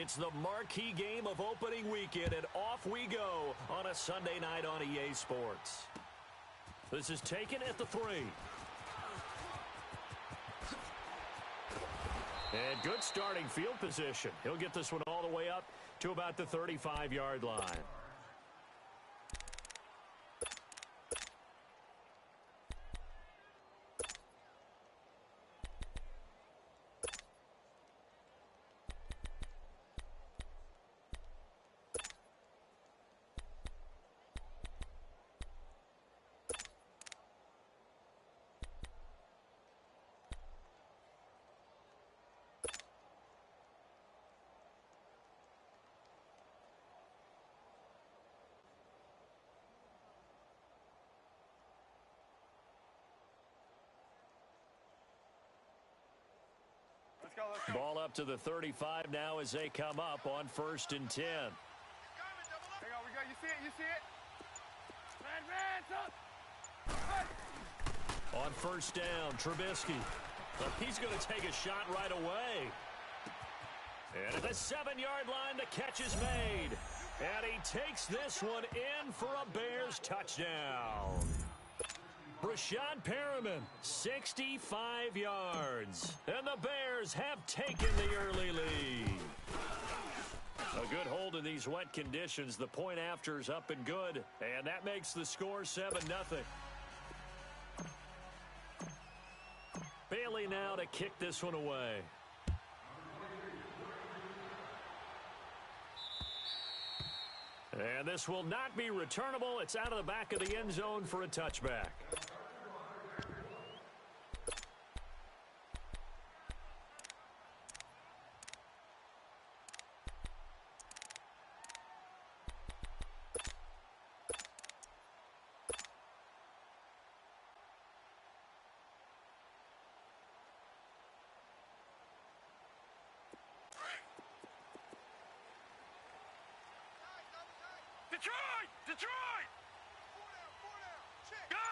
It's the marquee game of opening weekend, and off we go on a Sunday night on EA Sports. This is taken at the 3. And good starting field position. He'll get this one all the way up to about the 35-yard line. Ball up to the 35 now as they come up on 1st and 10. Hang on, we go. You see it? You see it? On 1st down, Trubisky. Well, he's going to take a shot right away. And at the 7-yard line, the catch is made. And he takes this one in for a Bears touchdown. Brashad Perriman, 65 yards. And the Bears have taken the early lead. A good hold in these wet conditions. The point after is up and good. And that makes the score 7-0. Bailey now to kick this one away. And this will not be returnable. It's out of the back of the end zone for a touchback. Detroit! Gun!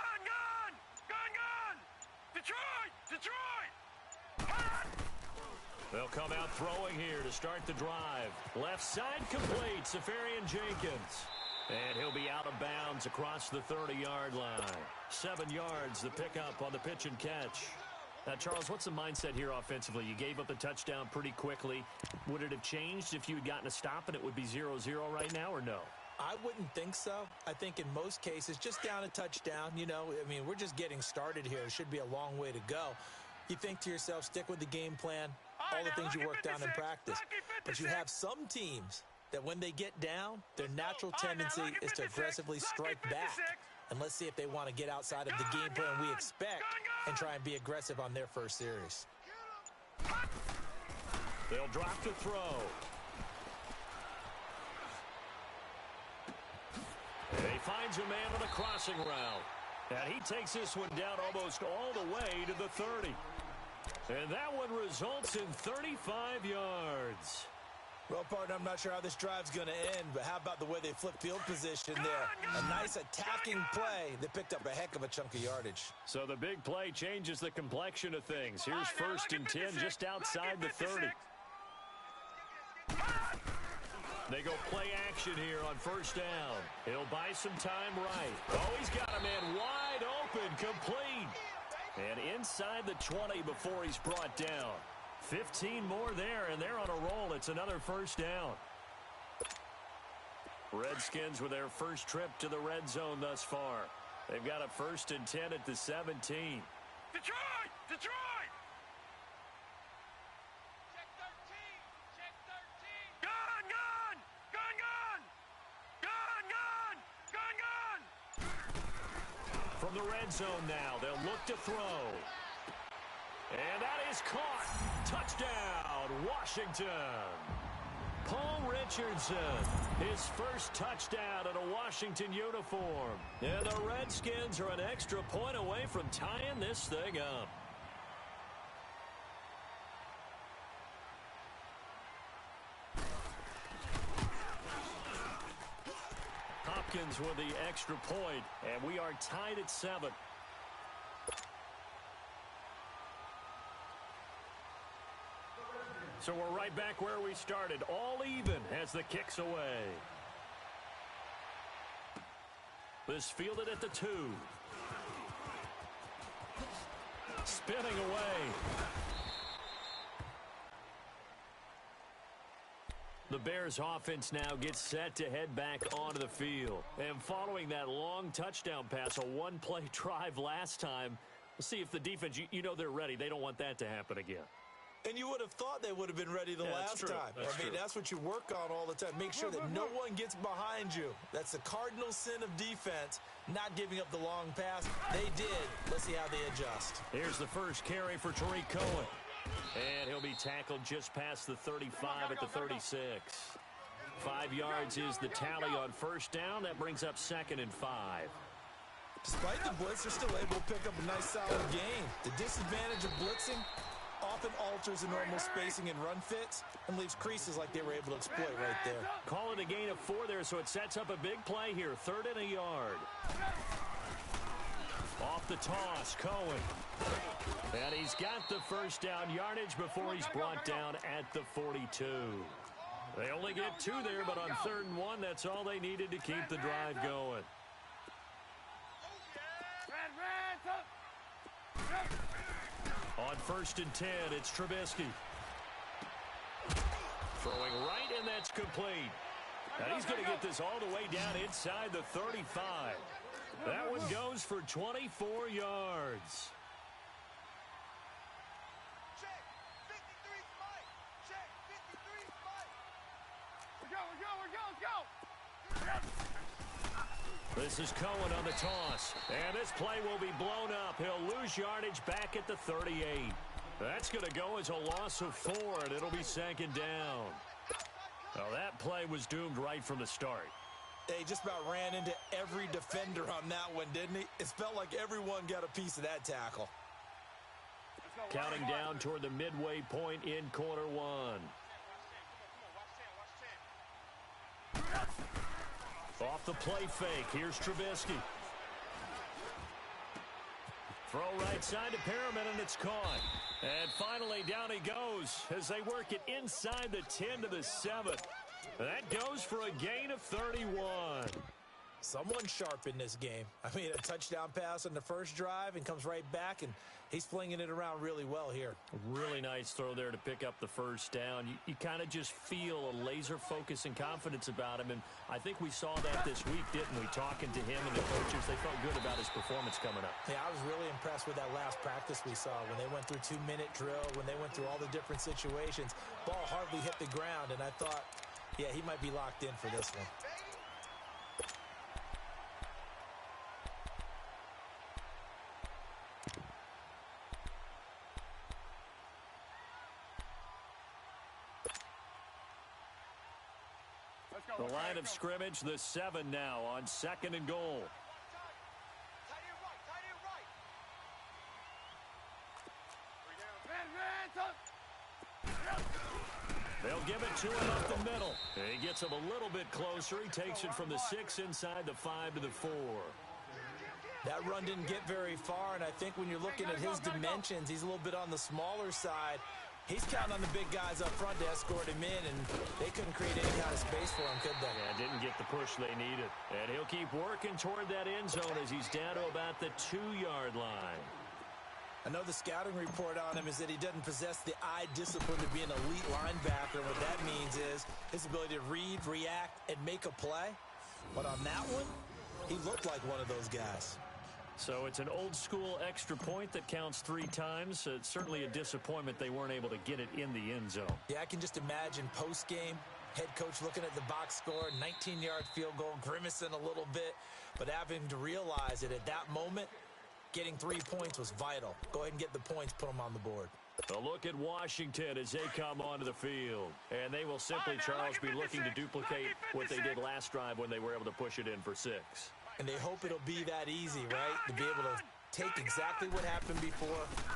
Detroit! They'll come out throwing here to start the drive. Left side complete, Safarian Jenkins. And he'll be out of bounds across the 30-yard line. 7 yards, the pickup on the pitch and catch. Now, Charles, what's the mindset here offensively? You gave up the touchdown pretty quickly. Would it have changed if you had gotten a stop and it would be 0-0 right now, or no? I wouldn't think so. I think in most cases, just down a touchdown, we're just getting started here. It should be a long way to go. You think to yourself, stick with the game plan, all the things you worked on in practice. But you have some teams that when they get down, their natural tendency is to aggressively strike back. And let's see if they want to get outside of the game plan we expect and try and be aggressive on their first series. They'll drop to throw. And he finds a man on a crossing route. And he takes this one down almost all the way to the 30. And that one results in 35 yards. Well, partner, I'm not sure how this drive's going to end, but how about the way they flip field position there? A nice attacking play that picked up a heck of a chunk of yardage. So the big play changes the complexion of things. Here's 1st and 10 just outside the 30. They go play action here on 1st down. He'll buy some time right. Oh, he's got a man wide open, complete. And inside the 20 before he's brought down. 15 more there, and they're on a roll. It's another 1st down. Redskins with their first trip to the red zone thus far. They've got a 1st and 10 at the 17. Detroit! Check 13! Gun! From the red zone now, they'll look to throw. And that is caught. Touchdown, Washington. Paul Richardson, his first touchdown in a Washington uniform. And the Redskins are an extra point away from tying this thing up. Hopkins with the extra point, and we are tied at 7. So we're right back where we started, all even as the kick's away. This fielded at the 2. Spinning away. The Bears offense now gets set to head back onto the field. And following that long touchdown pass, a one-play drive last time, we'll see if the defense, you know they're ready. They don't want that to happen again. And you would have thought they would have been ready the last time. I mean, that's what you work on all the time. Make sure that no one gets behind you. That's the cardinal sin of defense, not giving up the long pass. They did. Let's see how they adjust. Here's the first carry for Tariq Cohen. And he'll be tackled just past the 35 at the 36. 5 yards is the tally on first down. That brings up 2nd and 5. Despite the blitz, they're still able to pick up a nice, solid gain. The disadvantage of blitzing often alters the normal spacing and run fits and leaves creases like they were able to exploit right there. Call it a gain of 4 there, so it sets up a big play here. 3rd and a yard. Off the toss, Cohen. And he's got the first down yardage before he's brought down at the 42. They only get 2 there, but on 3rd and 1, that's all they needed to keep the drive going. On 1st and 10, it's Trubisky. Throwing right, and that's complete. And he's going to get this all the way down inside the 35. That one goes for 24 yards. Check. 53 Mike. Check. 53 Mike. Let's go. This is Cohen on the toss. And this play will be blown up. He'll lose yardage back at the 38. That's going to go as a loss of 4, and it'll be 2nd down. Well, that play was doomed right from the start. They just about ran into every defender on that one, didn't he? It felt like everyone got a piece of that tackle. Counting down toward the midway point in quarter 1. Off the play fake, here's Trubisky. Throw right side to Perriman, and it's caught. And finally, down he goes as they work it inside the 10 to the 7. That goes for a gain of 31. Someone sharp in this game. I mean, a touchdown pass on the first drive and comes right back, and he's flinging it around really well here. Really nice throw there to pick up the first down. You kind of just feel a laser focus and confidence about him, and I think we saw that this week, didn't we? Talking to him and the coaches, they felt good about his performance coming up. Yeah, I was really impressed with that last practice we saw when they went through 2-minute drill, when they went through all the different situations. Ball hardly hit the ground, and I thought, yeah, he might be locked in for this one. The line of scrimmage, the 7 now on 2nd and goal. They'll give it to him up the middle. He gets him a little bit closer. He takes it from the 6 inside the 5 to the 4. That run didn't get very far, and I think when you're looking at his dimensions, he's a little bit on the smaller side. He's counting on the big guys up front to escort him in, and they couldn't create any kind of space for him, could they? Yeah, didn't get the push they needed. And he'll keep working toward that end zone as he's down to about the 2-yard line. I know the scouting report on him is that he doesn't possess the eye discipline to be an elite linebacker. What that means is his ability to read, react, and make a play. But on that one, he looked like one of those guys. So it's an old-school extra point that counts 3 times. It's certainly a disappointment they weren't able to get it in the end zone. Yeah, I can just imagine post-game, head coach looking at the box score, 19-yard field goal, grimacing a little bit, but having to realize that at that moment, getting 3 points was vital. Go ahead and get the points, put them on the board. A look at Washington as they come onto the field. And they will simply, Charles, be looking to duplicate what they did last drive when they were able to push it in for 6. And they hope it'll be that easy, right? To be able to take exactly what happened before,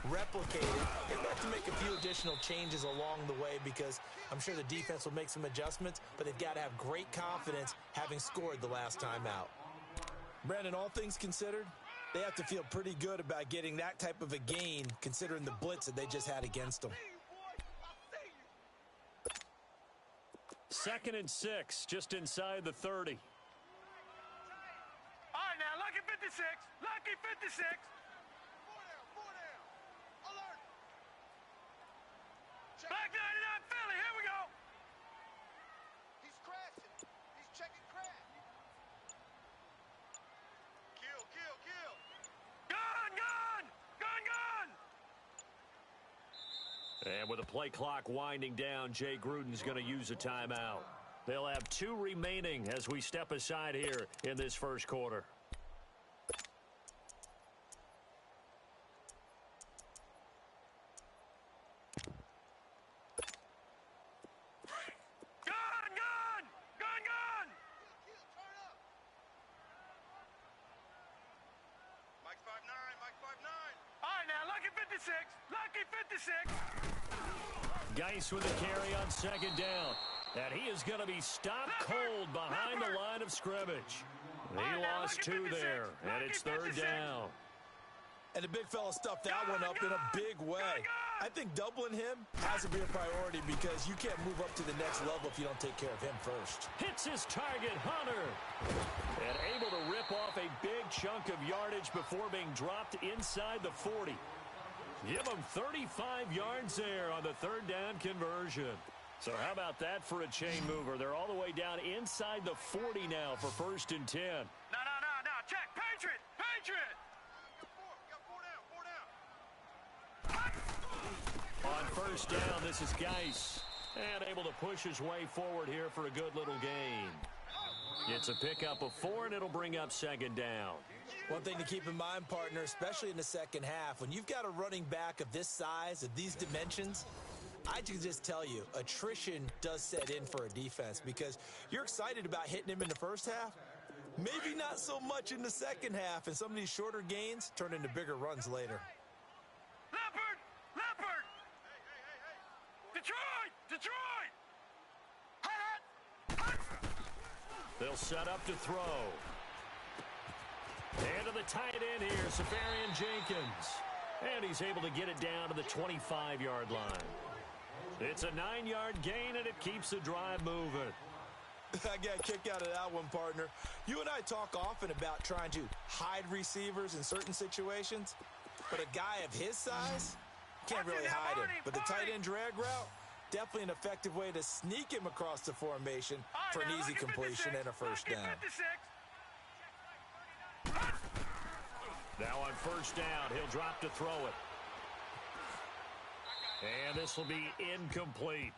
replicate it. They'd have to make a few additional changes along the way because I'm sure the defense will make some adjustments, but they've got to have great confidence having scored the last time out. Brandon, all things considered, they have to feel pretty good about getting that type of a gain considering the blitz that they just had against them. 2nd and 6, just inside the 30. All right, now, lucky 56. Lucky 56. 4 down. Alert. Black 99 Philly, here we go. He's crashing. He's checking crash. Kill. Gun. And with the play clock winding down, Jay Gruden's going to use a timeout. They'll have 2 remaining as we step aside here in this first quarter. Gun. Turn up. Mike 5'9". All right, now, lucky 56. Lucky 56. Geis with the carry on 2nd down. And he is going to be stopped cold behind the line of scrimmage. He lost 2 there, and it's 3rd down. And the big fella stuffed that one up in a big way. I think doubling him has to be a priority because you can't move up to the next level if you don't take care of him first. Hits his target, Hunter. And able to rip off a big chunk of yardage before being dropped inside the 40. Give him 35 yards there on the 3rd down conversion. So how about that for a chain mover? They're all the way down inside the 40 now for 1st and 10. No. Check. Patriot. On 1st down, this is Geis. And able to push his way forward here for a good little gain. It's a pickup of 4, and it'll bring up 2nd down. One thing to keep in mind, partner, especially in the second half, when you've got a running back of this size, of these dimensions, I can just tell you, attrition does set in for a defense because you're excited about hitting him in the first half. Maybe not so much in the second half, and some of these shorter gains turn into bigger runs later. Leopard. Detroit. They'll set up to throw. And to the tight end here, Safarian Jenkins. And he's able to get it down to the 25-yard line. It's a 9-yard gain, and it keeps the drive moving. I got a kick out of that one, partner. You and I talk often about trying to hide receivers in certain situations, but a guy of his size can't really hide him. But the tight end drag route, definitely an effective way to sneak him across the formation for an easy completion and a 1st down. Now on 1st down, he'll drop to throw it. And this will be incomplete.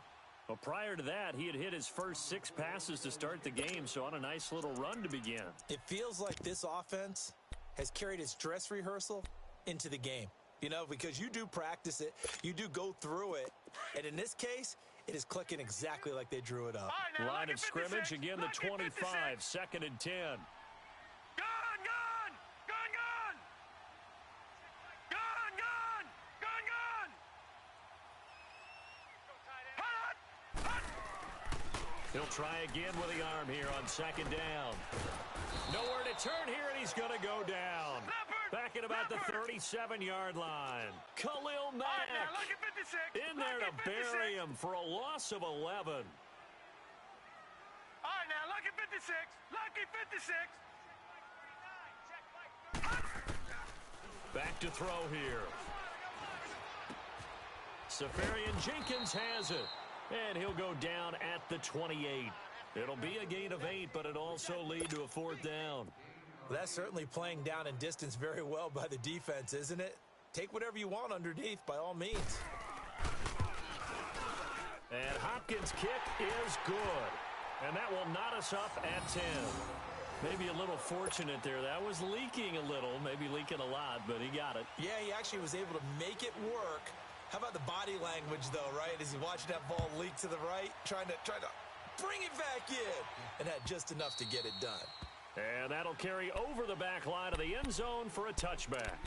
Well, prior to that, he had hit his first 6 passes to start the game, so on a nice little run to begin. It feels like this offense has carried its dress rehearsal into the game. You know, because you do practice it, you do go through it, and in this case, it is clicking exactly like they drew it up. Line of scrimmage, again the 25, 2nd and 10. Gun. He'll try again with the arm here on 2nd down. Nowhere to turn here, and he's going to go down. Back at about the 37-yard line. Khalil Mack in there to bury him for a loss of 11. All right, now, lucky 56. Back to throw here. Safarian Jenkins has it. And he'll go down at the 28. It'll be a gain of 8, but it also lead to a 4th down. Well, that's certainly playing down in distance very well by the defense, isn't it? Take whatever you want underneath, by all means. And Hopkins' kick is good. And that will knot us up at 10. Maybe a little fortunate there. That was leaking a little, maybe leaking a lot, but he got it. Yeah, he actually was able to make it work. How about the body language, though, right? As he watched that ball leak to the right, trying to bring it back in, and had just enough to get it done. And that'll carry over the back line of the end zone for a touchback.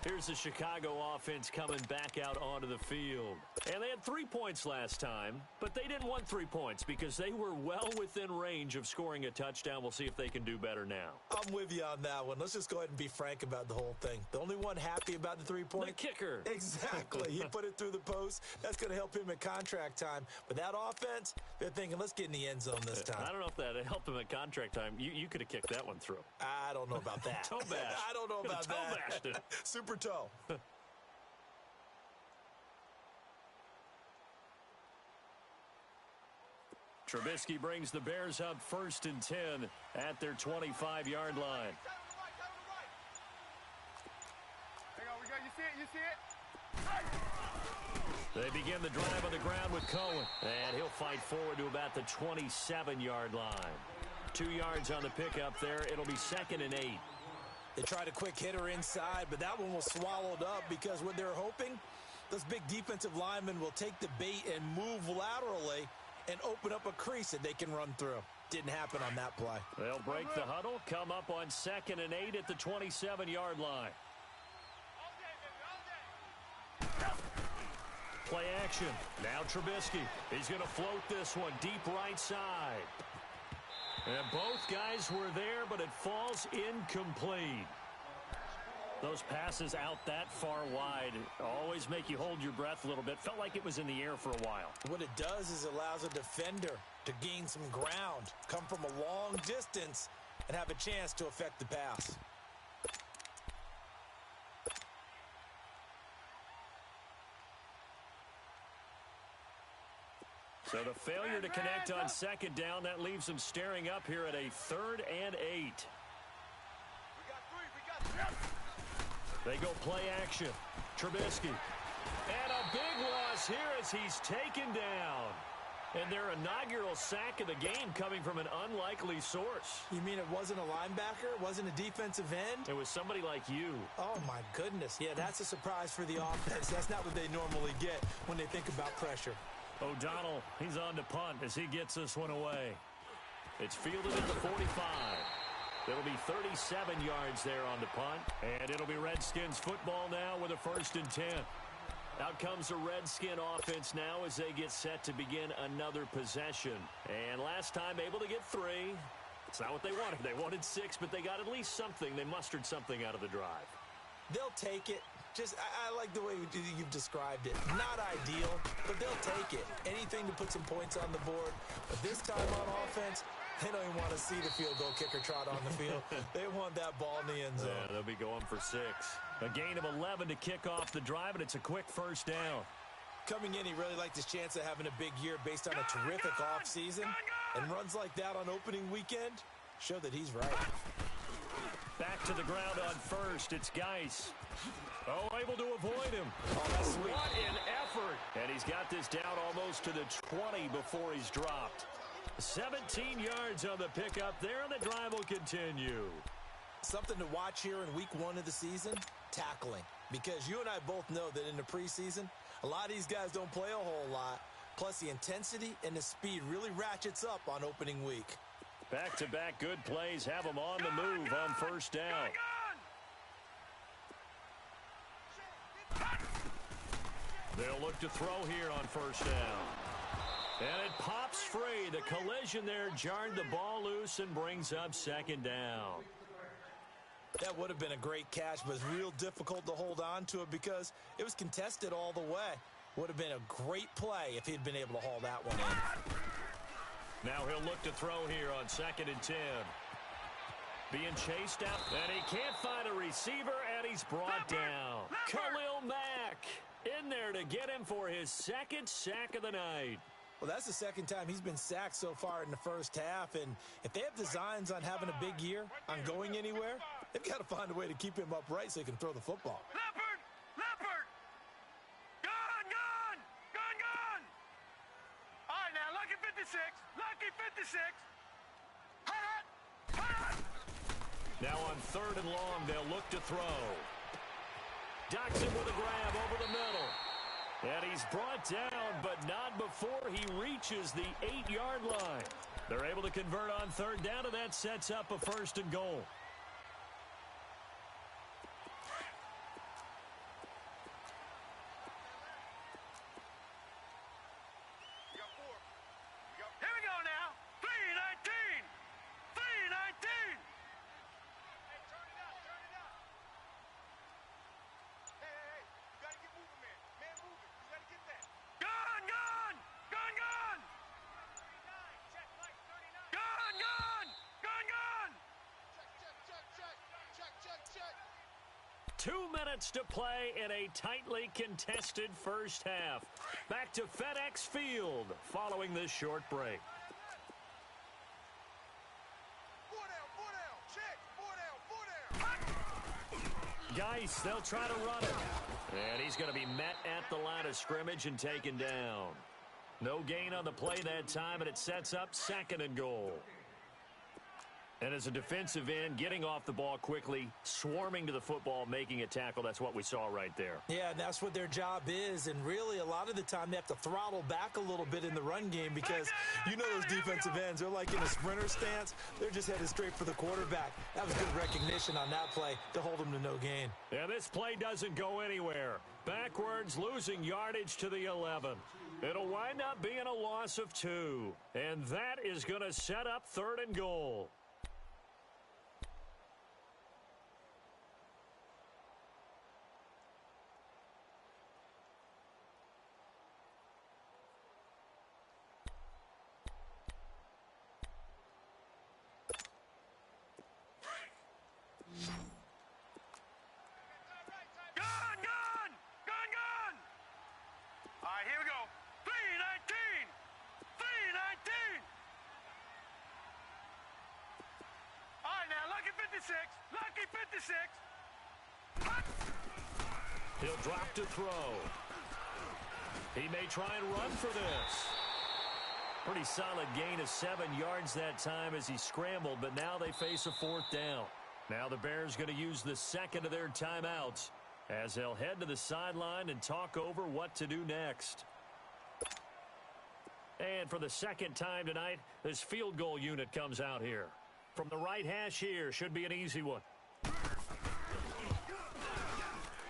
Here's the Chicago offense coming back out onto the field. And they had 3 points last time, but they didn't want 3 points because they were well within range of scoring a touchdown. We'll see if they can do better now. I'm with you on that one. Let's just go ahead and be frank about the whole thing. The only one happy about the 3-point? The kicker. Exactly. He put it through the post. That's going to help him at contract time. But that offense, they're thinking, let's get in the end zone this time. I don't know if that helped him at contract time. You could have kicked that one through. I don't know about that. Toe bash. I don't know about toe that. Bashed it. Super toe. Trubisky brings the Bears up 1st and 10 at their 25-yard line. Hang on, you see it? They begin the drive on the ground with Cohen. And he'll fight forward to about the 27-yard line. 2 yards on the pickup there. It'll be 2nd and 8. They tried a quick hitter inside, but that one was swallowed up because what they're hoping, those big defensive linemen will take the bait and move laterally and open up a crease that they can run through. Didn't happen on that play. They'll break the huddle, come up on 2nd and 8 at the 27-yard line. Play action. Now Trubisky. He's going to float this one deep right side. And both guys were there, but it falls incomplete. Those passes out that far wide always make you hold your breath a little bit. Felt like it was in the air for a while. What it does is it allows a defender to gain some ground, come from a long distance, and have a chance to affect the pass. So the failure to connect on 2nd down, that leaves them staring up here at a 3rd and 8. We got 3. They go play action. Trubisky. And a big loss here as he's taken down. And their inaugural sack of the game coming from an unlikely source. You mean it wasn't a linebacker? It wasn't a defensive end? It was somebody like you. Oh, my goodness. Yeah, that's a surprise for the offense. That's not what they normally get when they think about pressure. O'Donnell, he's on to punt as he gets this one away. It's fielded at the 45. It'll be 37 yards there on the punt. And it'll be Redskins football now with a 1st and 10. Out comes the Redskin offense now as they get set to begin another possession. And last time able to get 3. It's not what they wanted. They wanted 6, but they got at least something. They mustered something out of the drive. They'll take it. I like the way you've described it. Not ideal, but they'll take it. Anything to put some points on the board. But this time on offense, they don't even want to see the field goal kicker trot on the field. They want that ball in the end zone. Yeah, they'll be going for 6. A gain of 11 to kick off the drive, and it's a quick 1st down. Coming in, he really liked his chance of having a big year based on a terrific offseason. And runs like that on opening weekend show that he's right. Back to the ground on 1st. It's Geis. Oh, able to avoid him. Oh, that's sweet. What an effort. And he's got this down almost to the 20 before he's dropped. 17 yards on the pickup there, and the drive will continue. Something to watch here in week 1 of the season, tackling. Because you and I both know that in the preseason, a lot of these guys don't play a whole lot. Plus, the intensity and the speed really ratchets up on opening week. Back-to-back good plays have them on the move on 1st down. They'll look to throw here on 1st down. And it pops free. The collision there jarred the ball loose and brings up 2nd down. That would have been a great catch, but it's real difficult to hold on to it because it was contested all the way. Would have been a great play if he'd been able to haul that one in. Now he'll look to throw here on 2nd and 10. Being chased out, and he can't find a receiver, and he's brought down. Khalil Mack in there to get him for his 2nd sack of the night. Well, that's the 2nd time he's been sacked so far in the 1st half, and if they have designs on having a big year, on going anywhere, they've got to find a way to keep him upright so he can throw the football. Leopard! Leopard! Gone! All right, now, lucky 56. Lucky 56. Hot! Now on 3rd and long, they'll look to throw. Docks him with a grab over the middle. And he's brought down, but not before he reaches the 8-yard line. They're able to convert on 3rd down, and that sets up a 1st and goal. 2 minutes to play in a tightly contested first half. Back to FedEx Field following this short break. Geis, they'll try to run it. And he's going to be met at the line of scrimmage and taken down. No gain on the play that time, and it sets up 2nd and goal. And as a defensive end, getting off the ball quickly, swarming to the football, making a tackle, that's what we saw right there. Yeah, and that's what their job is. And really, a lot of the time, they have to throttle back a little bit in the run game because you know those defensive ends, they're like in a sprinter stance. They're just headed straight for the quarterback. That was good recognition on that play to hold them to no gain. Yeah, this play doesn't go anywhere. Backwards, losing yardage to the 11. It'll wind up being a loss of 2. And that is going to set up 3rd and goal. Lucky 56. He'll drop to throw. He may try and run for this. Pretty solid gain of 7 yards that time as he scrambled, but now they face a 4th down. Now the Bears going to use the 2nd of their timeouts as they'll head to the sideline and talk over what to do next. And for the 2nd time tonight, this field goal unit comes out here. From the right hash here, should be an easy one.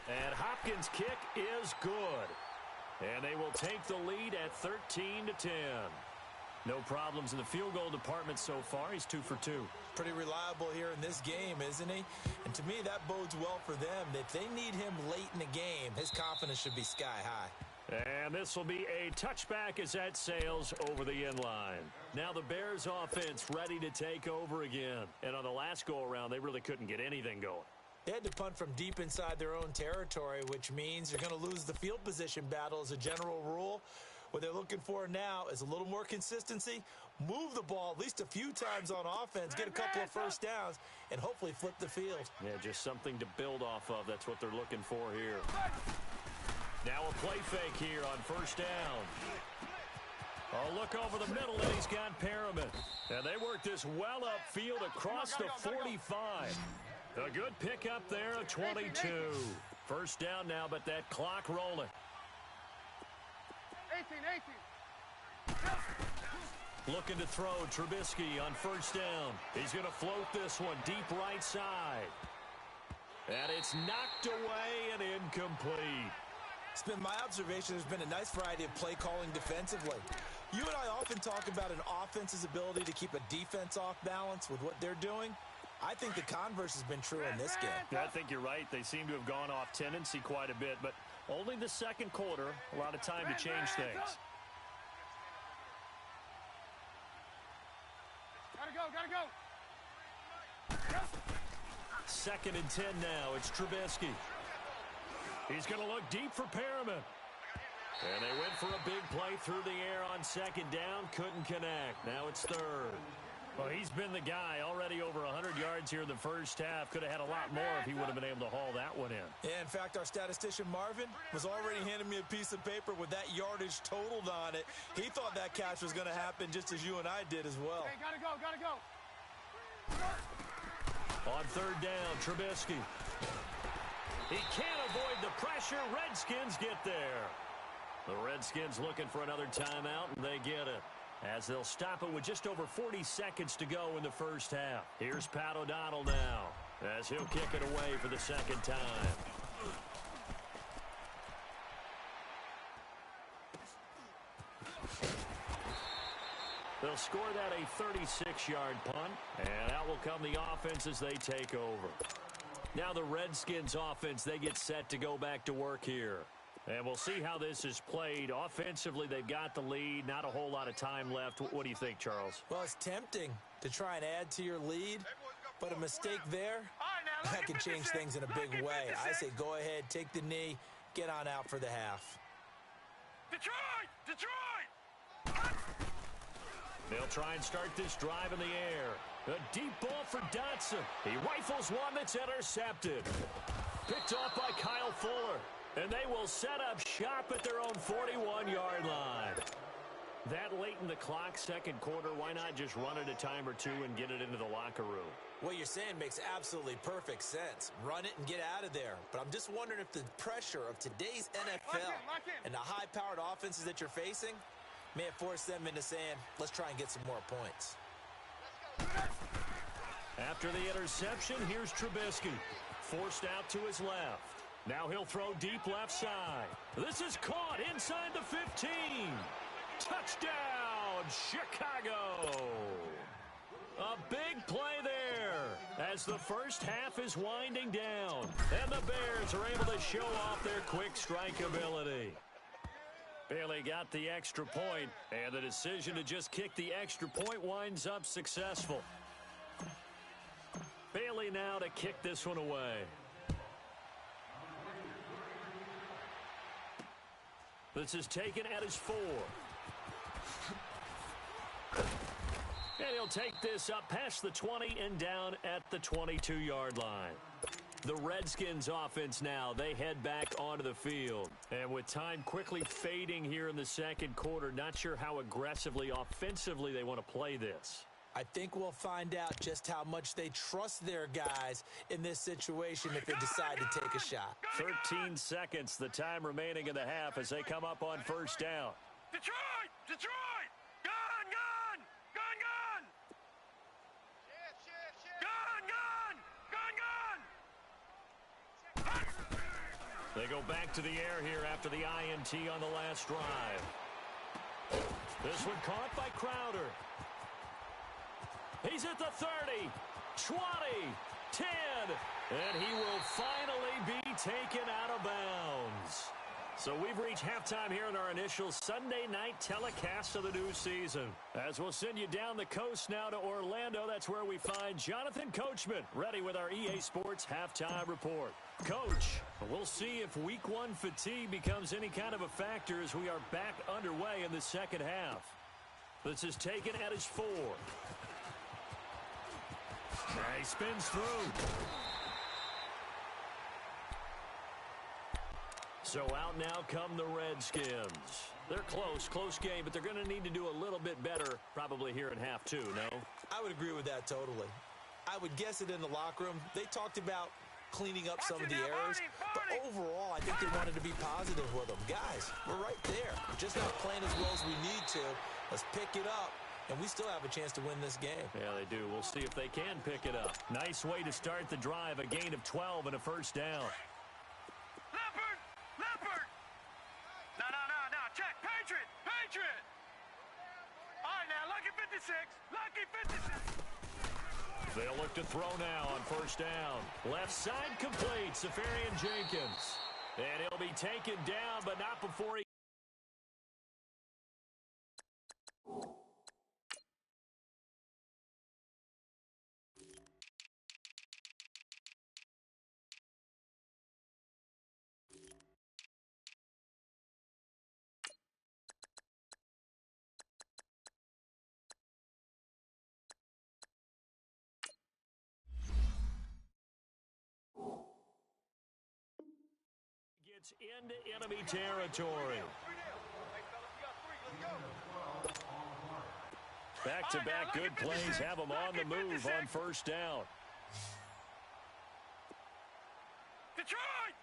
And Hopkins' kick is good. And they will take the lead at 13-10. No problems in the field goal department so far. He's 2 for 2. Pretty reliable here in this game, isn't he? And to me, that bodes well for them. If they need him late in the game, his confidence should be sky high. And this will be a touchback as that sails over the end line. Now the Bears offense ready to take over again. And on the last go-around, they really couldn't get anything going. They had to punt from deep inside their own territory, which means they're going to lose the field position battle as a general rule. What they're looking for now is a little more consistency, move the ball at least a few times on offense, get a couple of first downs, and hopefully flip the field. Yeah, just something to build off of. That's what they're looking for here. Now a play fake here on 1st down. A look over the middle, and he's got Perriman. And they work this well upfield across the 45. A good pickup there of 22. 1st down now, but that clock rolling. 18. Looking to throw Trubisky on 1st down. He's going to float this one deep right side. And it's knocked away and incomplete. It's been my observation there's been a nice variety of play calling defensively. You and I often talk about an offense's ability to keep a defense off balance with what they're doing. I think the converse has been true in this game. Yeah, I think you're right. They seem to have gone off tendency quite a bit, but only the 2nd quarter, a lot of time to change things. Gotta go. 2nd and 10 now. It's Trubisky. He's going to look deep for Perriman. And they went for a big play through the air on 2nd down. Couldn't connect. Now it's 3rd. Well, he's been the guy already over 100 yards here in the first half. Could have had a lot more if he would have been able to haul that one in. Yeah, in fact, our statistician Marvin was already handing me a piece of paper with that yardage totaled on it. He thought that catch was going to happen just as you and I did as well. Hey, gotta go. On 3rd down, Trubisky. He can't avoid the pressure. Redskins get there. The Redskins looking for another timeout, and they get it. As they'll stop it with just over 40 seconds to go in the first half. Here's Pat O'Donnell now as he'll kick it away for the 2nd time. They'll score that a 36-yard punt, and out will come the offense as they take over. Now the Redskins offense, they get set to go back to work here. And we'll see how this is played. Offensively, they've got the lead. Not a whole lot of time left. What do you think, Charles? Well, it's tempting to try and add to your lead, but a mistake there That can change things in a big way. I say go ahead, take the knee, get on out for the half. Detroit! They'll try and start this drive in the air. A deep ball for Dotson. He rifles one that's intercepted. Picked off by Kyle Fuller. And they will set up shop at their own 41-yard line. That late in the clock, second quarter, why not just run it a time or two and get it into the locker room? What you're saying makes absolutely perfect sense. Run it and get out of there. But I'm just wondering if the pressure of today's NFL and the high-powered offenses that you're facing may have forced them into saying, let's try and get some more points. After the interception, here's Trubisky. Forced out to his left. Now he'll throw deep left side. This is caught inside the 15. Touchdown, Chicago. A big play there as the first half is winding down. And the Bears are able to show off their quick strike ability. Bailey got the extra point, and the decision to just kick the extra point winds up successful. Bailey now to kick this one away. This is taken at his 4. And he'll take this up past the 20 and down at the 22-yard line. The Redskins offense now, they head back onto the field. And with time quickly fading here in the second quarter, not sure how aggressively, offensively they want to play this. I think we'll find out just how much they trust their guys in this situation if they decide to take a shot. 13 seconds, the time remaining in the half as they come up on first down. Detroit! Gun! They go back to the air here after the INT on the last drive. This one caught by Crowder. He's at the 30, 20, 10, and he will finally be taken out of bounds. So we've reached halftime here in our initial Sunday night telecast of the new season. As we'll send you down the coast now to Orlando, that's where we find Jonathan Coachman, ready with our EA Sports halftime report. Coach, we'll see if week one fatigue becomes any kind of a factor as we are back underway in the second half. This is taken at his 4. He spins through. So out now come the Redskins. They're close game, but they're going to need to do a little bit better probably here in half 2, no? I would agree with that totally. I would guess it in the locker room. They talked about cleaning up some of the errors, but overall, I think they wanted to be positive with them. Guys, we're right there. We're just not playing as well as we need to. Let's pick it up, and we still have a chance to win this game. Yeah, they do. We'll see if they can pick it up. Nice way to start the drive, a gain of 12 and a first down. Leopard! No, check, Patriot! All right, now, lucky 56. They'll look to throw now on first down. Left side complete, Safarian Jenkins. And he'll be taken down, but not before he... gets into enemy territory. Back-to-back good plays have them on the move on first down. Detroit!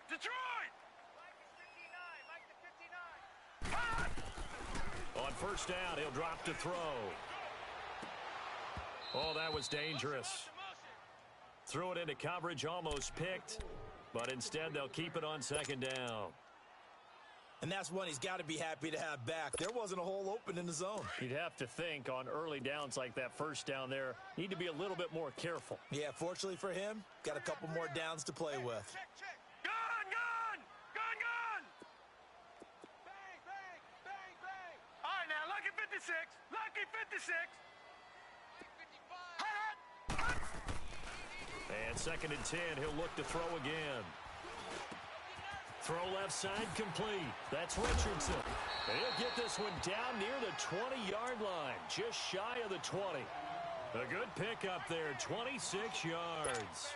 On first down, he'll drop to throw. Oh, that was dangerous. Threw it into coverage, almost picked. But instead, they'll keep it on second down. And that's one he's got to be happy to have back. There wasn't a hole open in the zone. You'd have to think on early downs like that first down there, need to be a little bit more careful. Yeah, fortunately for him, got a couple more downs to play with. Gun! Bang! All right, now, lucky 56. On 2nd and 10, he'll look to throw again. Throw left side complete. That's Richardson. And he'll get this one down near the 20-yard line, just shy of the 20. A good pickup there, 26 yards.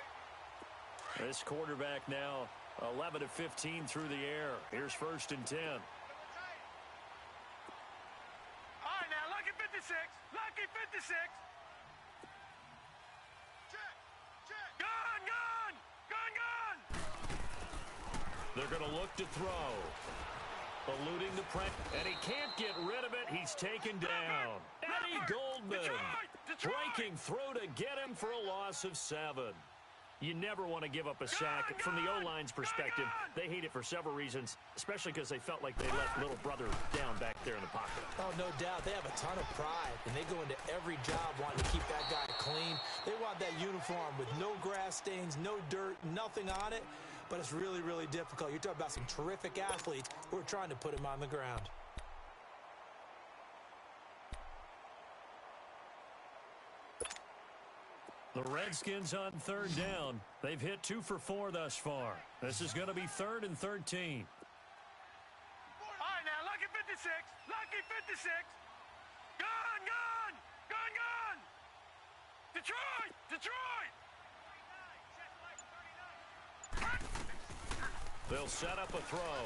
This quarterback now 11 of 15 through the air. Here's 1st and 10. All right, now, lucky 56. Lucky 56. Check. Gun, gun. Gun, gun. They're going to look to throw. Eluding the pressure. And he can't get rid of it. He's taken down. Eddie Goldman breaking through to get him for a loss of 7. You never want to give up a sack. From the O-line's perspective, they hate it for several reasons, especially because they felt like they let little brother down back there in the pocket. Oh, no doubt. They have a ton of pride, and they go into every job wanting to keep that guy clean. They want that uniform with no grass stains, no dirt, nothing on it, but it's really, really difficult. You're talking about some terrific athletes who are trying to put him on the ground. The Redskins on 3rd down. They've hit 2 for 4 thus far. This is going to be 3rd and 13. All right, now, lucky 56. Lucky 56. Gun, gun. Gun, gun. Detroit. Detroit. They'll set up a throw.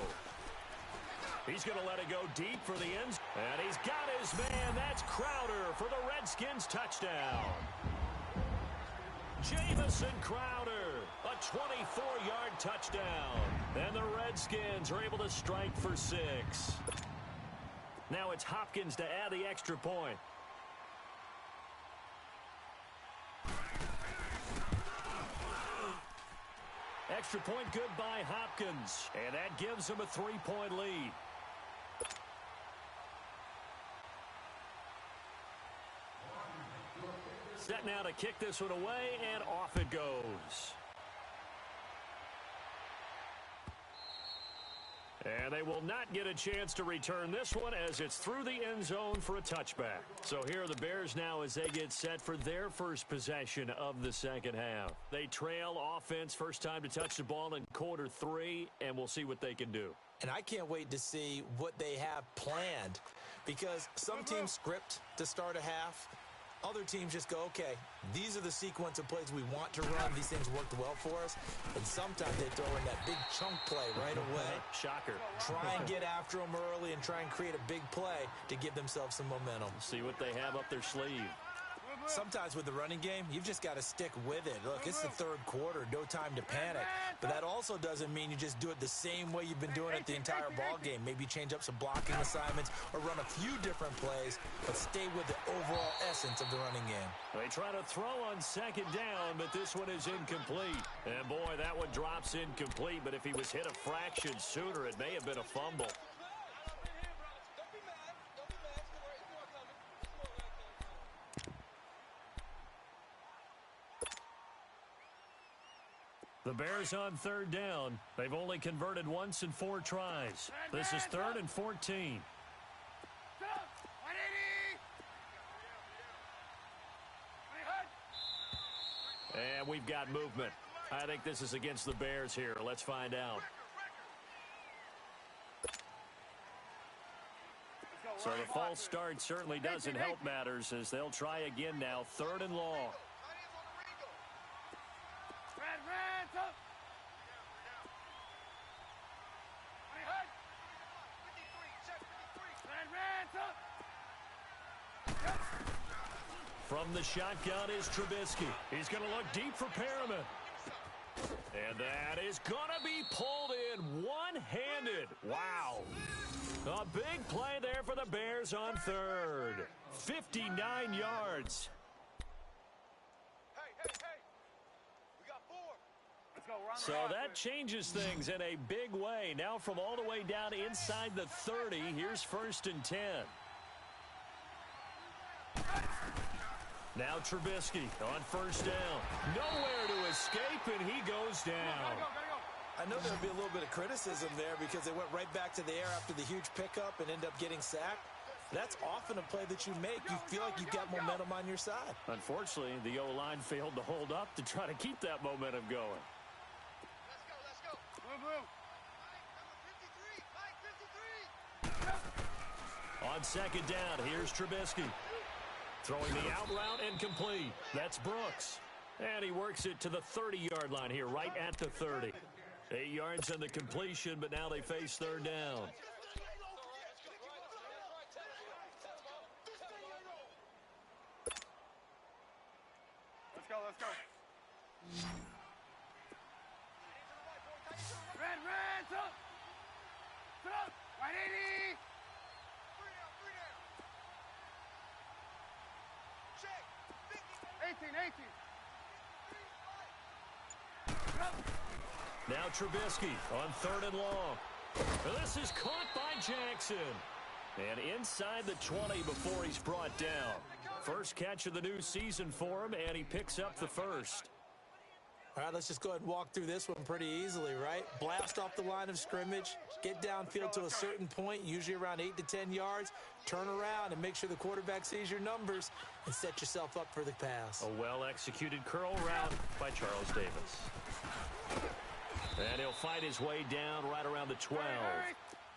He's going to let it go deep for the end. And he's got his man. That's Crowder for the Redskins touchdown. Jamison Crowder, a 24-yard touchdown. And the Redskins are able to strike for 6. Now it's Hopkins to add the extra point. Extra point good by Hopkins. And that gives him a 3-point lead. Set now to kick this one away, and off it goes. And they will not get a chance to return this one as it's through the end zone for a touchback. So here are the Bears now as they get set for their first possession of the second half. They trail offense, first time to touch the ball in quarter 3, and we'll see what they can do. And I can't wait to see what they have planned, because some teams script to start a half. Other teams just go, okay, these are the sequence of plays we want to run. These things worked well for us. And sometimes they throw in that big chunk play right away. Shocker. Try and get after them early and try and create a big play to give themselves some momentum. See what they have up their sleeve. Sometimes with the running game, you've just got to stick with it. Look, it's the 3rd quarter, no time to panic. But that also doesn't mean you just do it the same way you've been doing it the entire ball game. Maybe change up some blocking assignments or run a few different plays, but stay with the overall essence of the running game. They try to throw on 2nd down, but this one is incomplete. And boy, that one drops incomplete, but if he was hit a fraction sooner, it may have been a fumble. The Bears on 3rd down. They've only converted once in 4 tries. This is 3rd and 14. And we've got movement. I think this is against the Bears here. Let's find out. So the false start certainly doesn't help matters as they'll try again now. 3rd and long. From the shotgun is Trubisky. He's going to look deep for Perriman. And that is going to be pulled in one-handed. Wow. A big play there for the Bears on 3rd. 59 yards. Hey. We got 4. Let's go. So that changes things in a big way. Now from all the way down inside the 30, here's 1st and 10. Now Trubisky on 1st down. Nowhere to escape, and he goes down. I know there'll be a little bit of criticism there because they went right back to the air after the huge pickup and ended up getting sacked. That's often a play that you make. You feel like you've got momentum on your side. Unfortunately, the O-line failed to hold up to try to keep that momentum going. Let's go. Blue, blue. Mike, number 53. On second down, here's Trubisky. Throwing the out route and complete. That's Brooks. And he works it to the 30-yard line here, right at the 30. 8 yards on the completion, but now they face third down. Let's go. Red, up. Put up. Right 80. Check. 18. Now Trubisky on third and long. This is caught by Jackson. And inside the 20 before he's brought down. First catch of the new season for him, and he picks up the first. All right, let's just go ahead and walk through this one pretty easily, right? Blast off the line of scrimmage, get downfield to a certain point, usually around 8 to 10 yards, turn around and make sure the quarterback sees your numbers and set yourself up for the pass. A well-executed curl route by Charles Davis. And he'll fight his way down right around the 12.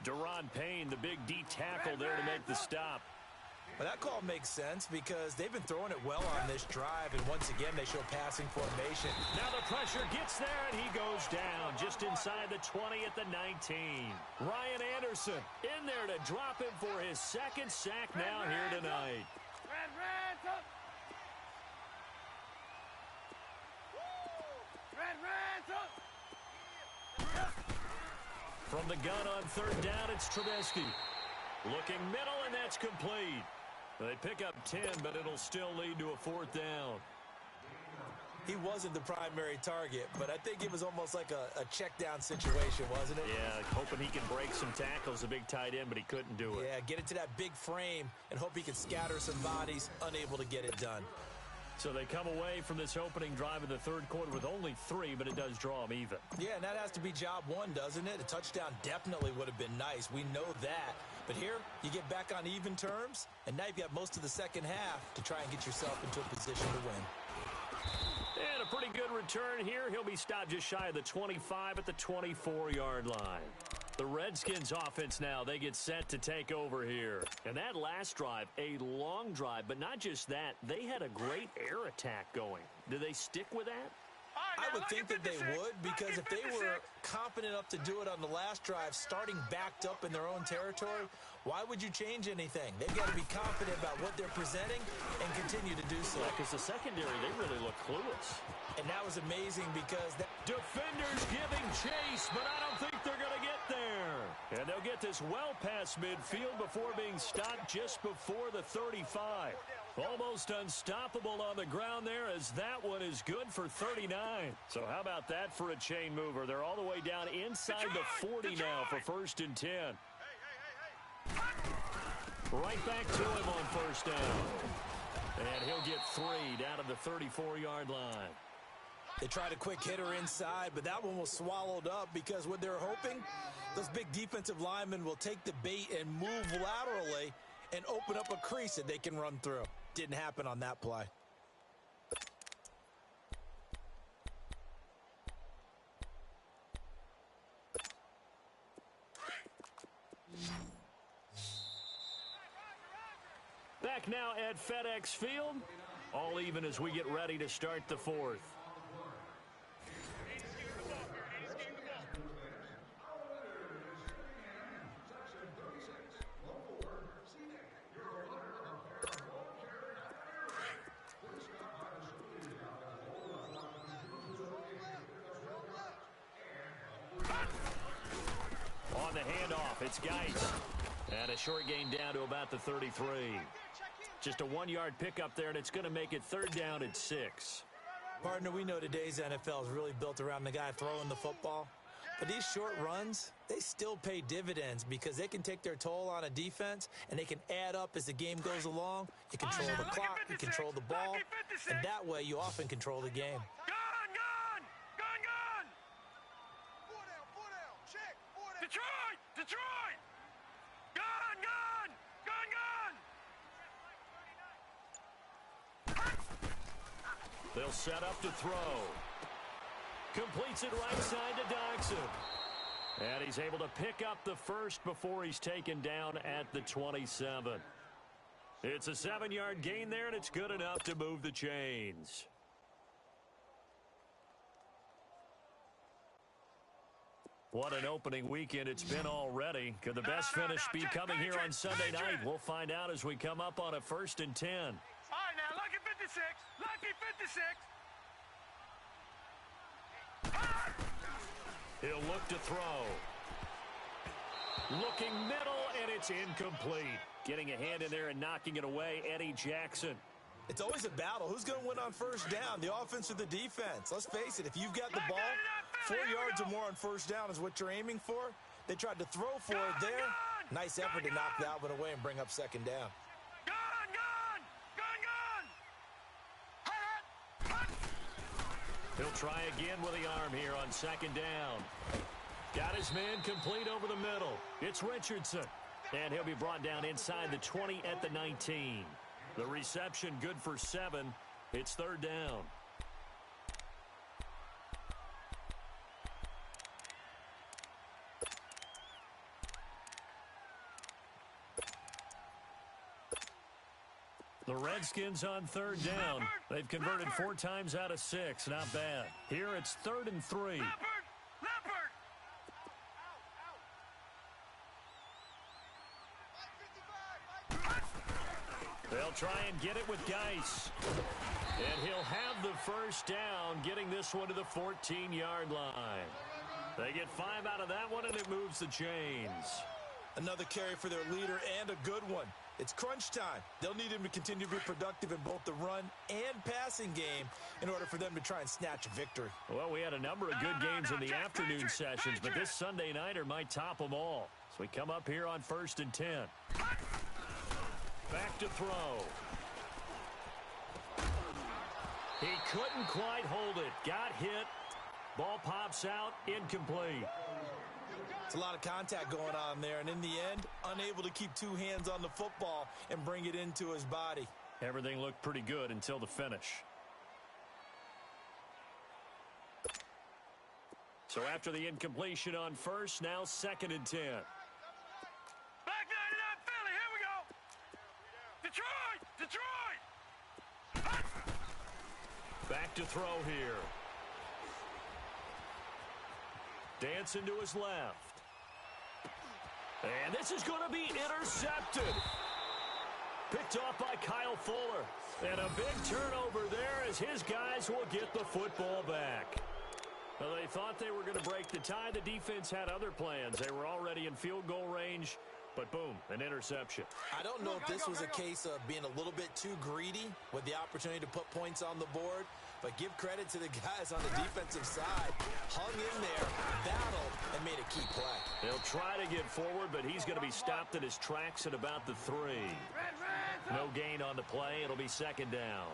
Deron Payne, the big D tackle there to make the stop. Well, that call makes sense because they've been throwing it well on this drive, and once again, they show passing formation. Now the pressure gets there, and he goes down just inside the 20 at the 19. Ryan Anderson in there to drop him for his second sack now here tonight. Red, up. Red, up. From the gun on third down, it's Trubisky. Looking middle, and that's complete. They pick up 10, but it'll still lead to a fourth down. He wasn't the primary target, but I think it was almost like a check-down situation, wasn't it? Yeah, hoping he can break some tackles, a big tight end, but he couldn't do it. Yeah, get it to that big frame and hope he can scatter some bodies, unable to get it done. So they come away from this opening drive in the third quarter with only 3, but it does draw them even. Yeah, and that has to be job one, doesn't it? A touchdown definitely would have been nice. We know that. But here, you get back on even terms, and now you've got most of the second half to try and get yourself into a position to win. And a pretty good return here. He'll be stopped just shy of the 25 at the 24-yard line. The Redskins offense now, they get set to take over here. And that last drive, a long drive, but not just that. They had a great air attack going. Do they stick with that? I would think that they would, because if they were confident enough to do it on the last drive, starting backed up in their own territory, why would you change anything? They've got to be confident about what they're presenting and continue to do so. Because the secondary, they really look clueless. And that was amazing because defenders giving chase, but I don't think they're going to get there. And they'll get this well past midfield before being stopped just before the 35. Almost unstoppable on the ground there, as that one is good for 39. So how about that for a chain mover? They're all the way down inside the 40 now for 1st and 10. Right back to him on first down. And he'll get 3 down to the 34-yard line. They tried a quick hitter inside, but that one was swallowed up because what they're hoping, those big defensive linemen will take the bait and move laterally and open up a crease that they can run through. Didn't happen on that play. Back now at FedEx Field. All even as we get ready to start the fourth. On the handoff, it's Geis. And a short gain down to about the 33. Just a 1-yard pickup there, and it's going to make it 3rd down at 6. Partner, we know today's NFL is really built around the guy throwing the football. But these short runs, they still pay dividends because they can take their toll on a defense, and they can add up as the game goes along. You control the clock, you control the ball, and that way you often control the game. Gun! Detroit! Gun! They'll set up to throw. Completes it right side to Doxson. And he's able to pick up the first before he's taken down at the 27. It's a 7-yard gain there, and it's good enough to move the chains. What an opening weekend it's been already. Could the best finish be coming here on Sunday night? We'll find out as we come up on a 1st and 10. All right, now, lucky 56. Lucky 56. He'll look to throw. Looking middle, and it's incomplete. Getting a hand in there and knocking it away, Eddie Jackson. It's always a battle. Who's going to win on first down, the offense or the defense? Let's face it, if you've got the ball, 4 yards or more on first down is what you're aiming for. They tried to throw for it there. Nice effort to knock that one away and bring up 2nd down. He'll try again with the arm here on 2nd down. Got his man complete over the middle. It's Richardson. And he'll be brought down inside the 20 at the 19. The reception good for 7. It's 3rd down. The Redskins on 3rd down. They've converted 4 times out of 6. Not bad. Here it's 3rd and 3. They'll try and get it with Geis. And he'll have the first down, getting this one to the 14-yard line. They get 5 out of that one, and it moves the chains. Another carry for their leader, and a good one. It's crunch time. They'll need him to continue to be productive in both the run and passing game in order for them to try and snatch a victory. Well, we had a number of good games in the afternoon sessions, but this Sunday nighter might top them all. So we come up here on 1st and 10. Back to throw. He couldn't quite hold it. Got hit. Ball pops out. Incomplete. It's a lot of contact going on there, and in the end, unable to keep 2 hands on the football and bring it into his body. Everything looked pretty good until the finish. So after the incompletion on first, now 2nd and 10. Back 99 Philly, here we go. Detroit! Back to throw here. Dancing to his left. And this is going to be intercepted. Picked off by Kyle Fuller. And a big turnover there as his guys will get the football back. Well, they thought they were going to break the tie. The defense had other plans. They were already in field goal range. But boom, an interception. I don't know if this was a case of being a little bit too greedy with the opportunity to put points on the board, but give credit to the guys on the defensive side. Hung in there, battled, and made a key play. They'll try to get forward, but he's going to be stopped in his tracks at about the 3. No gain on the play. It'll be 2nd down.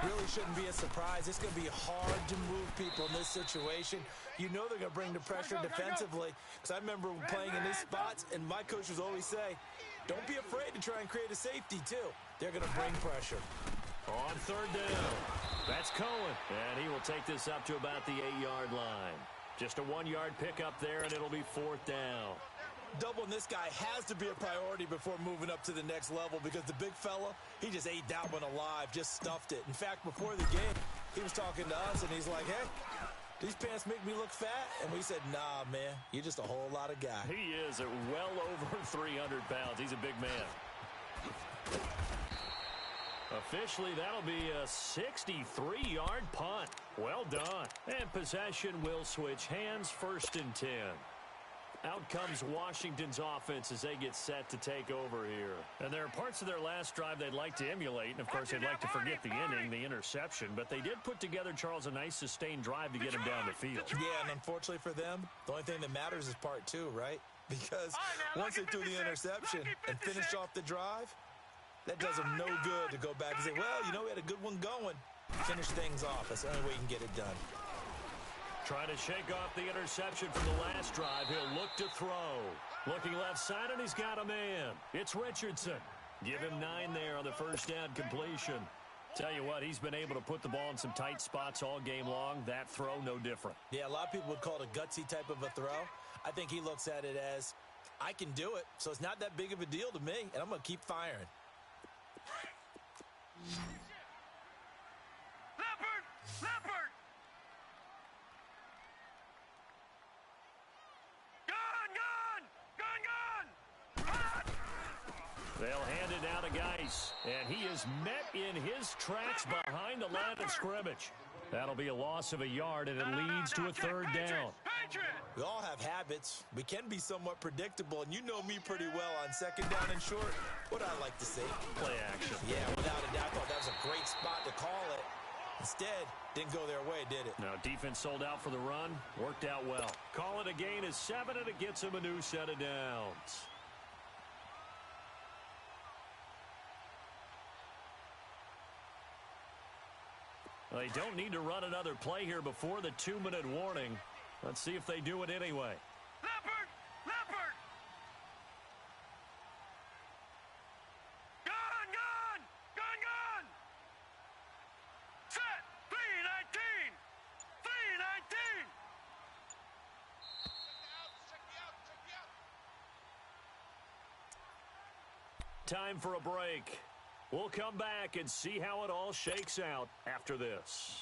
Really shouldn't be a surprise. It's going to be hard to move people in this situation. You know they're going to bring the pressure defensively. Because I remember playing in these spots, and my coaches always say, don't be afraid to try and create a safety, too. They're going to bring pressure. On 3rd down, that's Cohen. And he will take this up to about the 8-yard line. Just a 1-yard pickup there, and it'll be 4th down. Doubling this guy has to be a priority before moving up to the next level because the big fella, he just ate that one alive, just stuffed it. In fact, before the game, he was talking to us, and he's like, hey, these pants make me look fat? And we said, nah, man, you're just a whole lot of guy. He is at well over 300 pounds. He's a big man. Officially, that'll be a 63-yard punt. Well done. And possession will switch hands, 1st and 10. Out comes Washington's offense as they get set to take over here. And there are parts of their last drive they'd like to emulate, and of course they'd like to forget the inning, the interception, but they did put together, Charles, a nice sustained drive to get him down the field. Yeah, and unfortunately for them, the only thing that matters is part 2, right? Because once they threw the interception and finished off the drive, that does them no good to go back and say, well, you know, we had a good one going. Finish things off. That's the only way you can get it done. Trying to shake off the interception from the last drive. He'll look to throw. Looking left side, and he's got a man. It's Richardson. Give him 9 there on the first down completion. Tell you what, he's been able to put the ball in some tight spots all game long. That throw, no different. Yeah, a lot of people would call it a gutsy type of a throw. I think he looks at it as, I can do it, so it's not that big of a deal to me, and I'm going to keep firing. Leopard! Gun! They'll hand it down to Geis, and he is met in his tracks behind the line of scrimmage. That'll be a loss of a yard, and it leads to a third down. We all have habits. We can be somewhat predictable, and you know me pretty well on second down and short. What do I like to see? Play action. Yeah, without a doubt, I thought that was a great spot to call it. Instead, didn't go their way, did it? Now, defense sold out for the run. Worked out well. Call it a gain of 7, and it gets him a new set of downs. They don't need to run another play here before the 2-minute warning. Let's see if they do it anyway. Leopard! Gun! Set! 319! Time for a break. We'll come back and see how it all shakes out after this.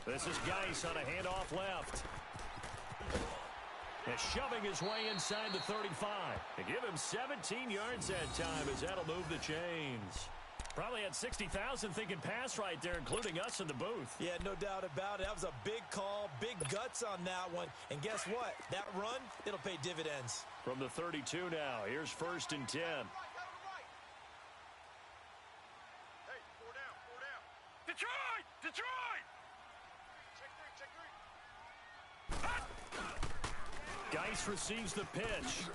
This is Geis on a handoff left. And shoving his way inside the 35. They give him 17 yards that time as that'll move the chains. Probably had 60,000 thinking pass right there, including us in the booth. Yeah, no doubt about it. That was a big call, big guts on that one. And guess what? That run, it'll pay dividends. From the 32 now, here's 1st and 10. Hey, 4 down. Detroit! Check 3. Geis receives the pitch.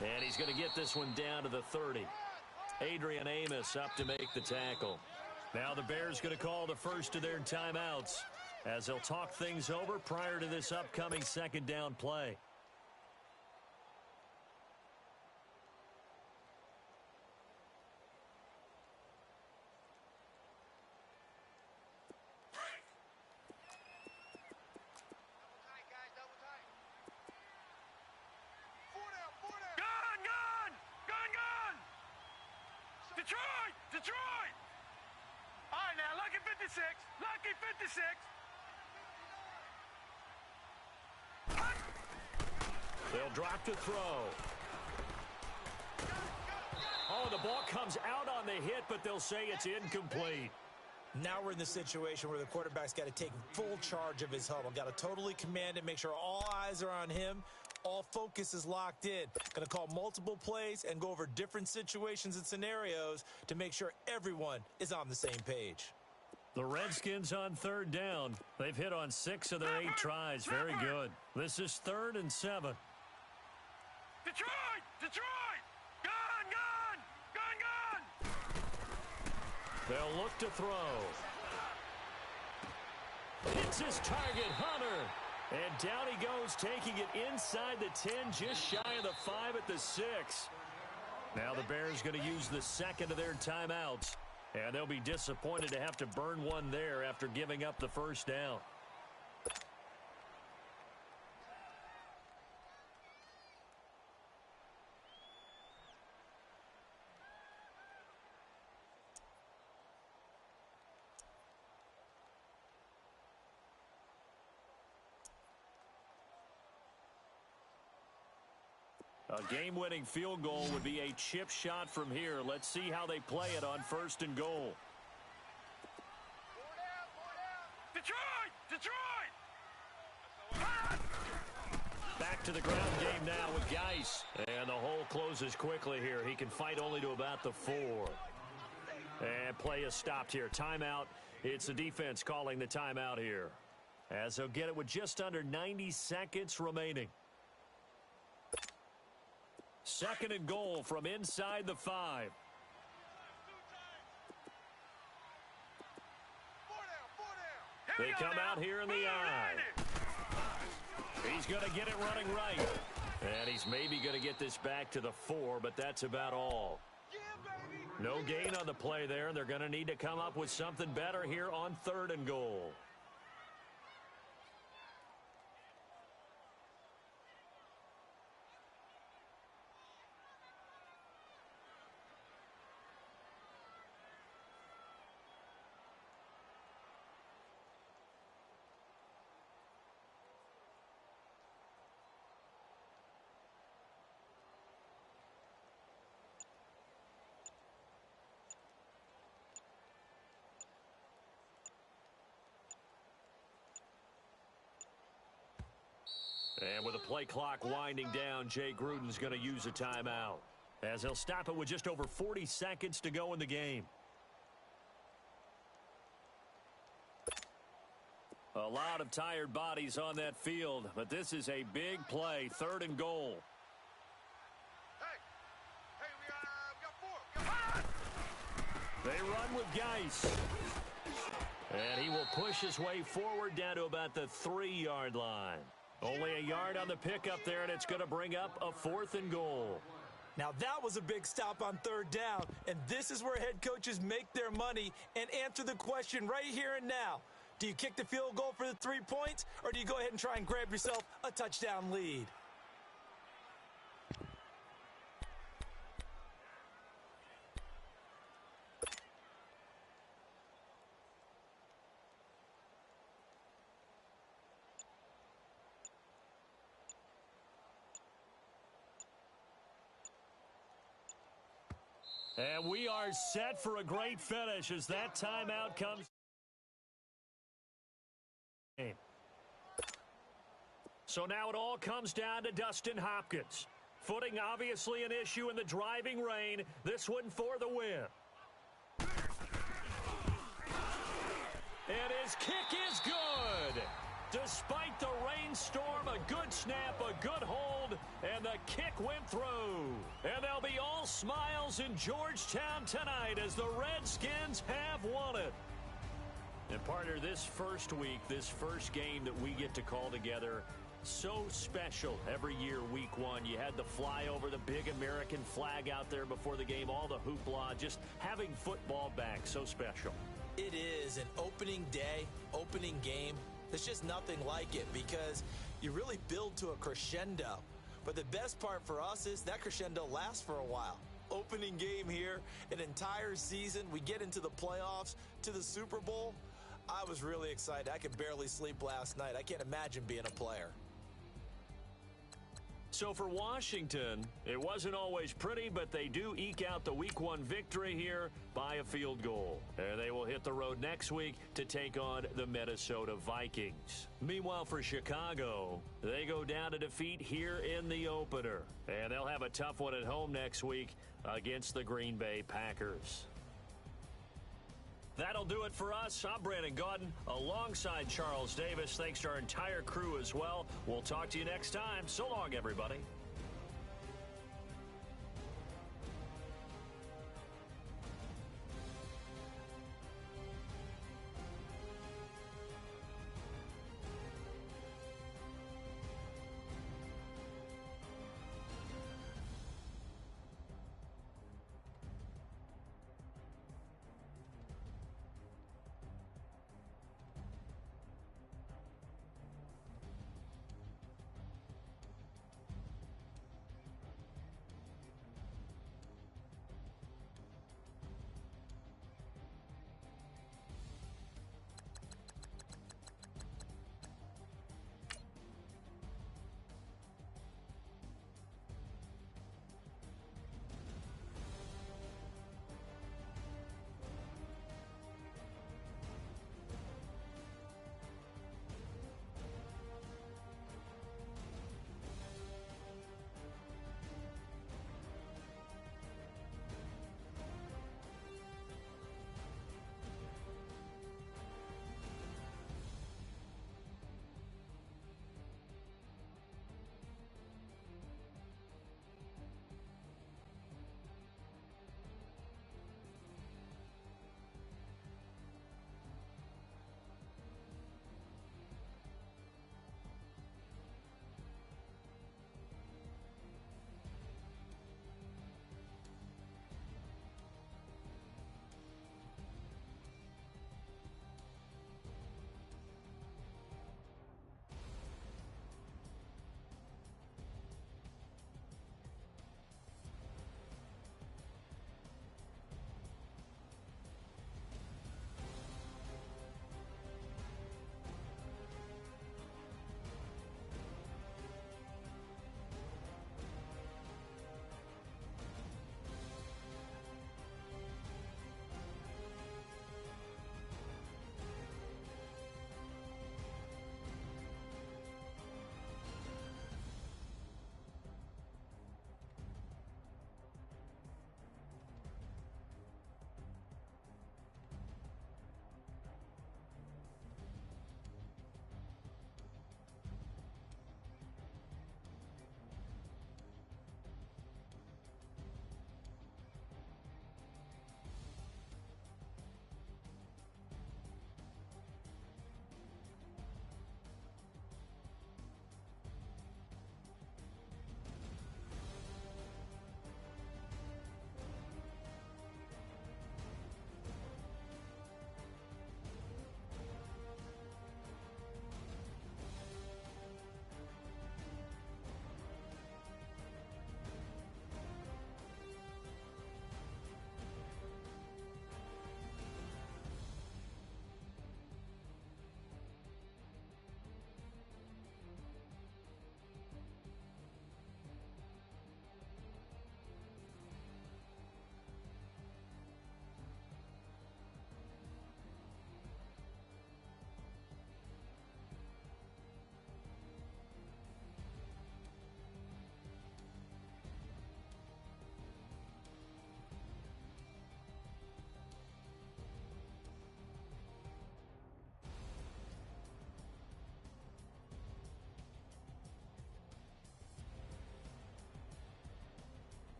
And he's going to get this one down to the 30. Adrian Amos up to make the tackle. Now the Bears going to call the first of their timeouts as they'll talk things over prior to this upcoming second down play. Detroit! All right, now, lucky 56. They'll drop to throw. Oh, the ball comes out on the hit, but they'll say it's incomplete. Now we're in the situation where the quarterback's got to take full charge of his huddle. Got to totally command it, make sure all eyes are on him. All focus is locked in. Going to call multiple plays and go over different situations and scenarios to make sure everyone is on the same page. The Redskins on 3rd down. They've hit on 6 of their 8 tries. Very good. This is 3rd and 7. Detroit! Gun! They'll look to throw. It's his target, Hunter. And down he goes, taking it inside the 10, just shy of the 5 at the 6. Now the Bears going to use the second of their timeouts. And they'll be disappointed to have to burn one there after giving up the first down. A game-winning field goal would be a chip shot from here. Let's see how they play it on 1st and goal. Detroit! Back to the ground game now with Geis. And the hole closes quickly here. He can fight only to about the 4. And play is stopped here. Timeout. It's the defense calling the timeout here, as they'll get it with just under 90 seconds remaining. 2nd and goal from inside the 5. They come out here in the I. He's going to get it running right. And he's maybe going to get this back to the 4, but that's about all. No gain on the play there, and they're going to need to come up with something better here on 3rd and goal. And with the play clock winding down, Jay Gruden's going to use a timeout, as he'll stop it with just over 40 seconds to go in the game. A lot of tired bodies on that field, but this is a big play, 3rd and goal. Hey, we got 4. They run with Geis. And he will push his way forward down to about the 3-yard line. Only a yard on the pickup there, and it's going to bring up a 4th and goal. Now that was a big stop on 3rd down, and this is where head coaches make their money and answer the question right here and now. Do you kick the field goal for the 3 points, or do you go ahead and try and grab yourself a touchdown lead? And we are set for a great finish as that timeout comes. So now it all comes down to Dustin Hopkins. Footing obviously an issue in the driving rain. This one for the win. And his kick is good. Despite the rainstorm, a good snap, a good hold, and the kick went through. And they'll be all smiles in Georgetown tonight as the Redskins have won it. And partner, this first week, this first game that we get to call together, so special every year, week 1. You had the flyover, the big American flag out there before the game, all the hoopla, just having football back, so special. It is an opening day, opening game. There's just nothing like it because you really build to a crescendo. But the best part for us is that crescendo lasts for a while. Opening game here, an entire season. We get into the playoffs, to the Super Bowl. I was really excited. I could barely sleep last night. I can't imagine being a player. So for Washington, it wasn't always pretty, but they do eke out the Week 1 victory here by a field goal. And they will hit the road next week to take on the Minnesota Vikings. Meanwhile, for Chicago, they go down to defeat here in the opener. And they'll have a tough one at home next week against the Green Bay Packers. That'll do it for us. I'm Brandon Gaudin alongside Charles Davis. Thanks to our entire crew as well. We'll talk to you next time. So long, everybody.